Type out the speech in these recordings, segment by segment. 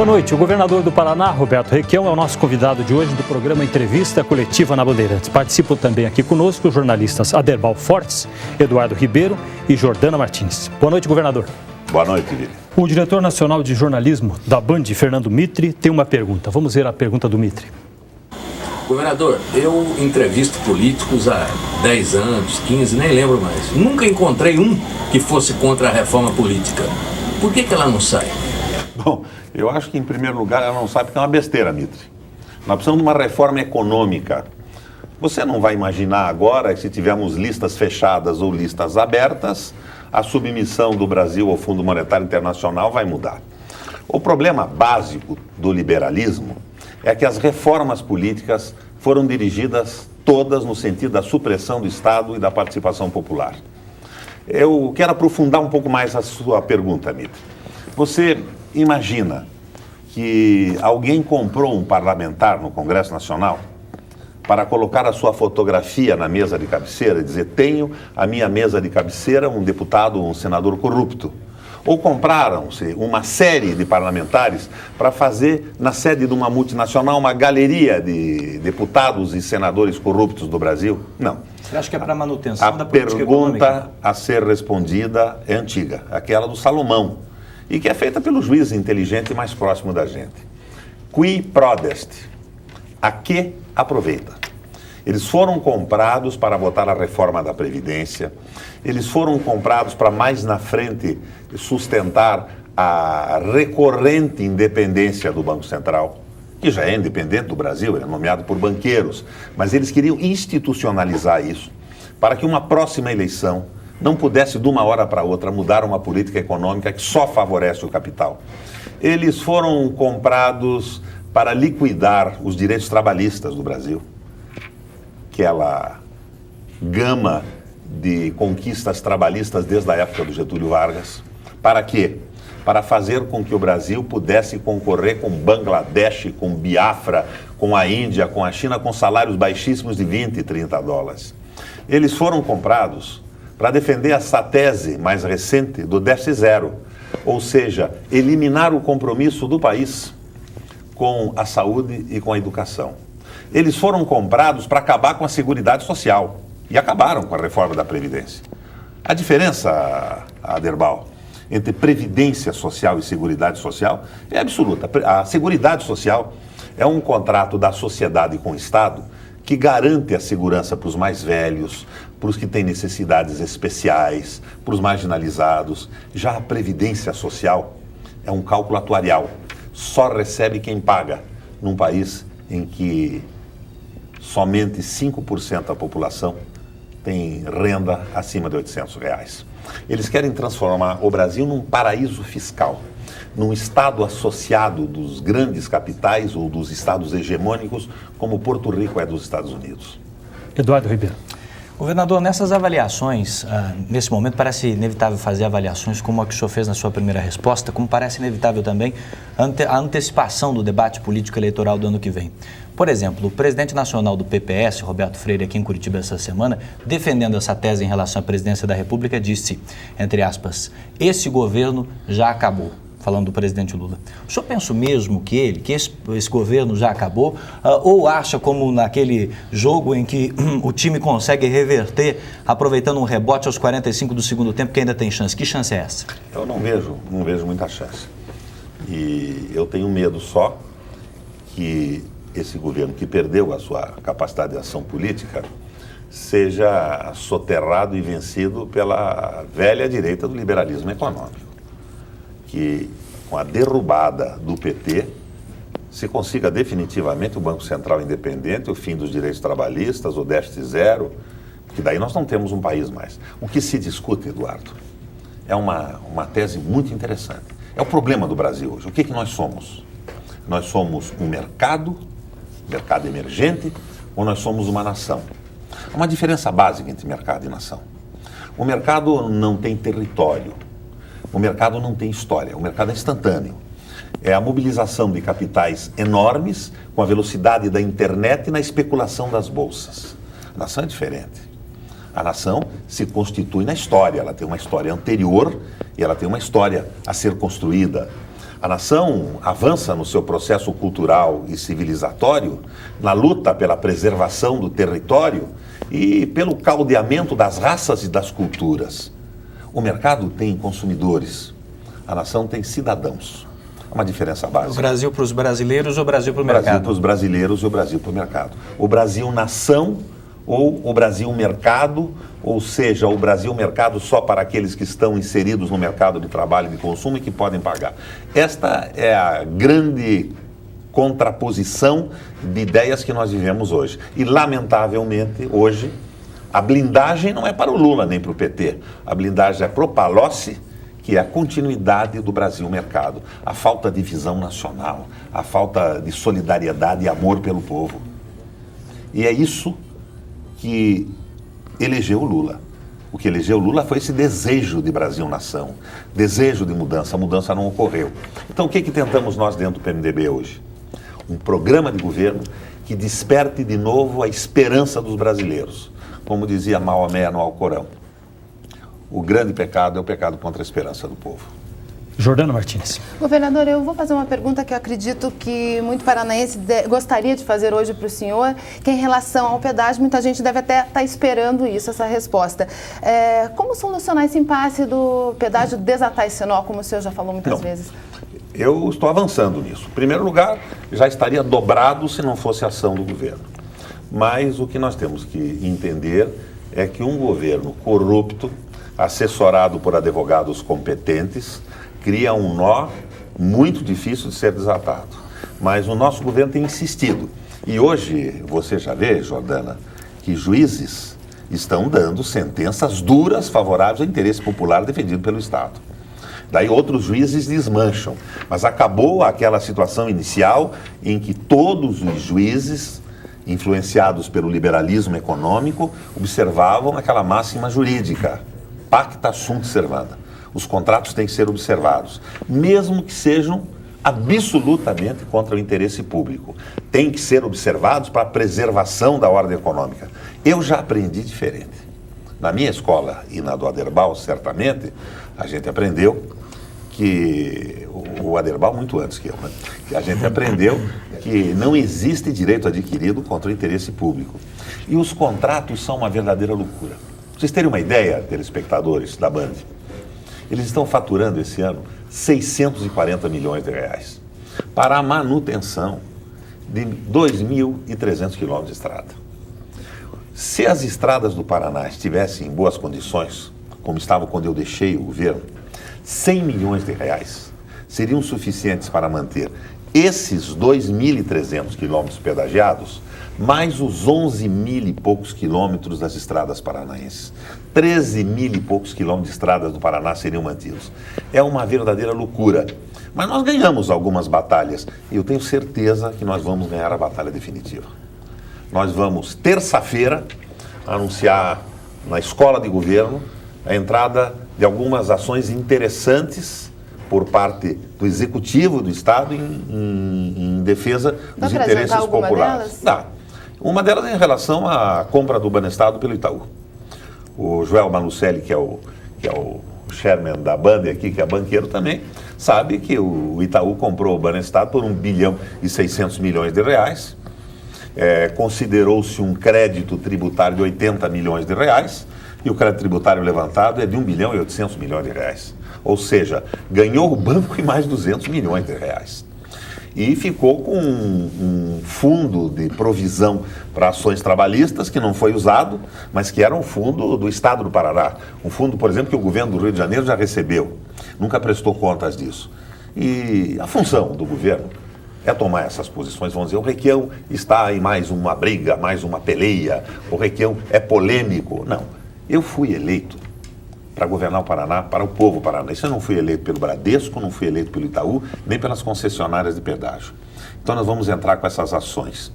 Boa noite. O governador do Paraná, Roberto Requião, é o nosso convidado de hoje do programa Entrevista Coletiva na Bandeirantes. Participam também aqui conosco os jornalistas Aderbal Fortes, Eduardo Ribeiro e Jordana Martins. Boa noite, governador. Boa noite, Vili. O diretor nacional de jornalismo da Band, Fernando Mitre, tem uma pergunta. Vamos ver a pergunta do Mitre. Governador, eu entrevisto políticos há 10 anos, 15, nem lembro mais. Nunca encontrei um que fosse contra a reforma política. Por que ela não sai? Bom, eu acho que, em primeiro lugar, ela não sabe porque é uma besteira, Mitre. Nós precisamos de uma reforma econômica. Você não vai imaginar agora que, se tivermos listas fechadas ou listas abertas, a submissão do Brasil ao Fundo Monetário Internacional vai mudar. O problema básico do liberalismo é que as reformas políticas foram dirigidas todas no sentido da supressão do Estado e da participação popular. Eu quero aprofundar um pouco mais a sua pergunta, Mitre. Você imagina que alguém comprou um parlamentar no Congresso Nacional para colocar a sua fotografia na mesa de cabeceira e dizer: tenho a minha mesa de cabeceira um deputado, um senador corrupto? Ou compraram-se uma série de parlamentares para fazer, na sede de uma multinacional, uma galeria de deputados e senadores corruptos do Brasil? Não. Você acha que é para manutenção da política econômica? A econômica? pergunta a ser respondida é antiga, aquela do Salomão, e que é feita pelo juiz inteligente mais próximo da gente. Qui prodest? A que aproveita? Eles foram comprados para votar a reforma da Previdência, eles foram comprados para mais na frente sustentar a recorrente independência do Banco Central, que já é independente do Brasil, ele é nomeado por banqueiros, mas eles queriam institucionalizar isso para que uma próxima eleição não pudesse, de uma hora para outra, mudar uma política econômica que só favorece o capital. Eles foram comprados para liquidar os direitos trabalhistas do Brasil, aquela gama de conquistas trabalhistas desde a época do Getúlio Vargas. Para quê? Para fazer com que o Brasil pudesse concorrer com Bangladesh, com Biafra, com a Índia, com a China, com salários baixíssimos de 20 e 30 dólares. Eles foram comprados para defender essa tese mais recente do déficit zero, ou seja, eliminar o compromisso do país com a saúde e com a educação. Eles foram comprados para acabar com a Seguridade Social e acabaram com a reforma da Previdência. A diferença, Aderbal, entre Previdência Social e Seguridade Social é absoluta. A Seguridade Social é um contrato da sociedade com o Estado que garante a segurança para os mais velhos, para os que têm necessidades especiais, para os marginalizados. Já a Previdência Social é um cálculo atuarial. Só recebe quem paga, num país em que somente 5% da população tem renda acima de R$800. Eles querem transformar o Brasil num paraíso fiscal, num estado associado dos grandes capitais ou dos estados hegemônicos, como Porto Rico é dos Estados Unidos. Eduardo Ribeiro. Governador, nessas avaliações, nesse momento parece inevitável fazer avaliações como a que o senhor fez na sua primeira resposta, como parece inevitável também a antecipação do debate político eleitoral do ano que vem. Por exemplo, o presidente nacional do PPS, Roberto Freire, aqui em Curitiba essa semana, defendendo essa tese em relação à presidência da República, disse, entre aspas, esse governo já acabou. Falando do presidente Lula. O senhor pensa mesmo que esse governo já acabou? Ou acha, como naquele jogo em que o time consegue reverter, aproveitando um rebote aos 45 do segundo tempo, que ainda tem chance? Que chance é essa? Eu não vejo muita chance. E eu tenho medo só que esse governo, que perdeu a sua capacidade de ação política, seja soterrado e vencido pela velha direita do liberalismo econômico. Que, com a derrubada do PT, se consiga definitivamente o Banco Central independente, o fim dos direitos trabalhistas, o déficit zero, que daí nós não temos um país mais. O que se discute, Eduardo, é uma tese muito interessante. É o problema do Brasil hoje. O que nós somos? Nós somos um mercado emergente, ou nós somos uma nação? Há uma diferença básica entre mercado e nação. O mercado não tem território. O mercado não tem história, o mercado é instantâneo. É a mobilização de capitais enormes com a velocidade da internet e na especulação das bolsas. A nação é diferente. A nação se constitui na história, ela tem uma história anterior e ela tem uma história a ser construída. A nação avança no seu processo cultural e civilizatório, na luta pela preservação do território e pelo caldeamento das raças e das culturas. O mercado tem consumidores, a nação tem cidadãos. Há uma diferença básica. O Brasil para os brasileiros ou o Brasil para o mercado? O Brasil mercado? para os brasileiros e o Brasil para o mercado. O Brasil nação ou o Brasil mercado, ou seja, o Brasil mercado só para aqueles que estão inseridos no mercado de trabalho e de consumo e que podem pagar. Esta é a grande contraposição de ideias que nós vivemos hoje. E, lamentavelmente, hoje, a blindagem não é para o Lula nem para o PT. A blindagem é para o Palocci, que é a continuidade do Brasil mercado. A falta de visão nacional, a falta de solidariedade e amor pelo povo. E é isso que elegeu o Lula. O que elegeu o Lula foi esse desejo de Brasil-nação, desejo de mudança. A mudança não ocorreu. Então, o que tentamos nós dentro do PMDB hoje? Um programa de governo que desperte de novo a esperança dos brasileiros. Como dizia Maomé no Alcorão, o grande pecado é o pecado contra a esperança do povo. Jordana Martins. Governador, eu vou fazer uma pergunta que eu acredito que muito paranaense gostaria de fazer hoje para o senhor, que é em relação ao pedágio, muita gente deve até estar esperando isso, essa resposta. Como solucionar esse impasse do pedágio, desatar esse nó, como o senhor já falou muitas vezes? Eu estou avançando nisso. Em primeiro lugar, já estaria dobrado se não fosse ação do governo. Mas o que nós temos que entender é que um governo corrupto, assessorado por advogados competentes, cria um nó muito difícil de ser desatado. Mas o nosso governo tem insistido. E hoje, você já vê, Jordana, que juízes estão dando sentenças duras favoráveis ao interesse popular defendido pelo Estado. Daí outros juízes desmancham. Mas acabou aquela situação inicial em que todos os juízes, influenciados pelo liberalismo econômico, observavam aquela máxima jurídica, pacta sunt servanda. Os contratos têm que ser observados, mesmo que sejam absolutamente contra o interesse público. Têm que ser observados para a preservação da ordem econômica. Eu já aprendi diferente. Na minha escola e na do Aderbal, certamente, a gente aprendeu que, o Aderbal muito antes que eu, né? Que a gente aprendeu que não existe direito adquirido contra o interesse público. E os contratos são uma verdadeira loucura. Pra vocês terem uma ideia, telespectadores da Band, eles estão faturando esse ano 640 milhões de reais para a manutenção de 2.300 quilômetros de estrada. Se as estradas do Paraná estivessem em boas condições, como estavam quando eu deixei o governo, 100 milhões de reais seriam suficientes para manter esses 2.300 quilômetros pedagiados, mais os 11 mil e poucos quilômetros das estradas paranaenses. 13 mil e poucos quilômetros de estradas do Paraná seriam mantidos. É uma verdadeira loucura. Mas nós ganhamos algumas batalhas e eu tenho certeza que nós vamos ganhar a batalha definitiva. Nós vamos, terça-feira, anunciar na escola de governo a entrada de algumas ações interessantes por parte do Executivo do Estado em defesa dos interesses populares. Dá. Uma delas é em relação à compra do Banestado pelo Itaú. O Joel Malucelli, que é o chairman da Band aqui, que é banqueiro também, sabe que o Itaú comprou o Banestado por 1 bilhão e 600 milhões de reais. Considerou-se um crédito tributário de 80 milhões de reais e o crédito tributário levantado é de 1 bilhão e 800 milhões de reais. Ou seja, ganhou o banco e mais 200 milhões de reais. E ficou com um fundo de provisão para ações trabalhistas que não foi usado, mas que era um fundo do Estado do Paraná. Um fundo, por exemplo, que o governo do Rio de Janeiro já recebeu. Nunca prestou contas disso. E a função do governo é tomar essas posições. Vamos dizer, o Requião está em mais uma briga, mais uma peleia. O Requião é polêmico. Não. Eu fui eleito para governar o Paraná, para o povo paranaense. Eu não fui eleito pelo Bradesco, não fui eleito pelo Itaú, nem pelas concessionárias de pedágio. Então nós vamos entrar com essas ações.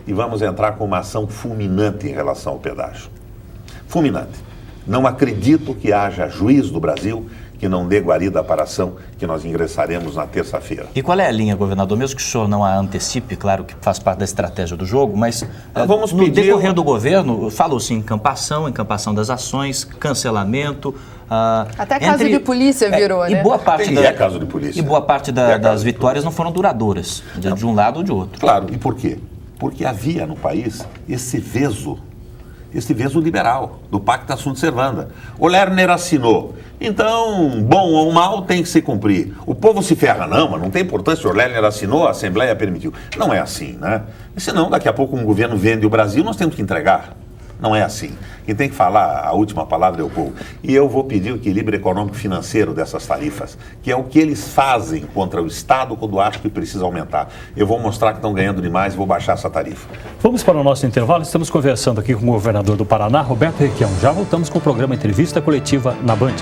E vamos entrar com uma ação fulminante em relação ao pedágio. Fulminante. Não acredito que haja juiz do Brasil que não dê guarida para a ação que nós ingressaremos na terça-feira. E qual é a linha, governador? Mesmo que o senhor não a antecipe, claro que faz parte da estratégia do jogo, mas vamos no pedir decorrer do governo, falou-se em encampação das ações, cancelamento... Até caso de polícia virou, e né? boa parte caso de polícia. E boa parte das vitórias não foram duradouras, de um lado ou de outro. Claro, e por quê? Porque havia no país esse veso liberal, do Pacta Sunt Servanda. O Lerner assinou. Então, bom ou mal tem que se cumprir. O povo se ferra, não, mas não tem importância. O Lerner assinou, a Assembleia permitiu. Não é assim, né? E senão, daqui a pouco um governo vende o Brasil, nós temos que entregar. Não é assim. Quem tem que falar a última palavra é o povo. E eu vou pedir o equilíbrio econômico-financeiro dessas tarifas, que é o que eles fazem contra o Estado quando acham que precisa aumentar. Eu vou mostrar que estão ganhando demais e vou baixar essa tarifa. Vamos para o nosso intervalo. Estamos conversando aqui com o governador do Paraná, Roberto Requião. Já voltamos com o programa Entrevista Coletiva na Band.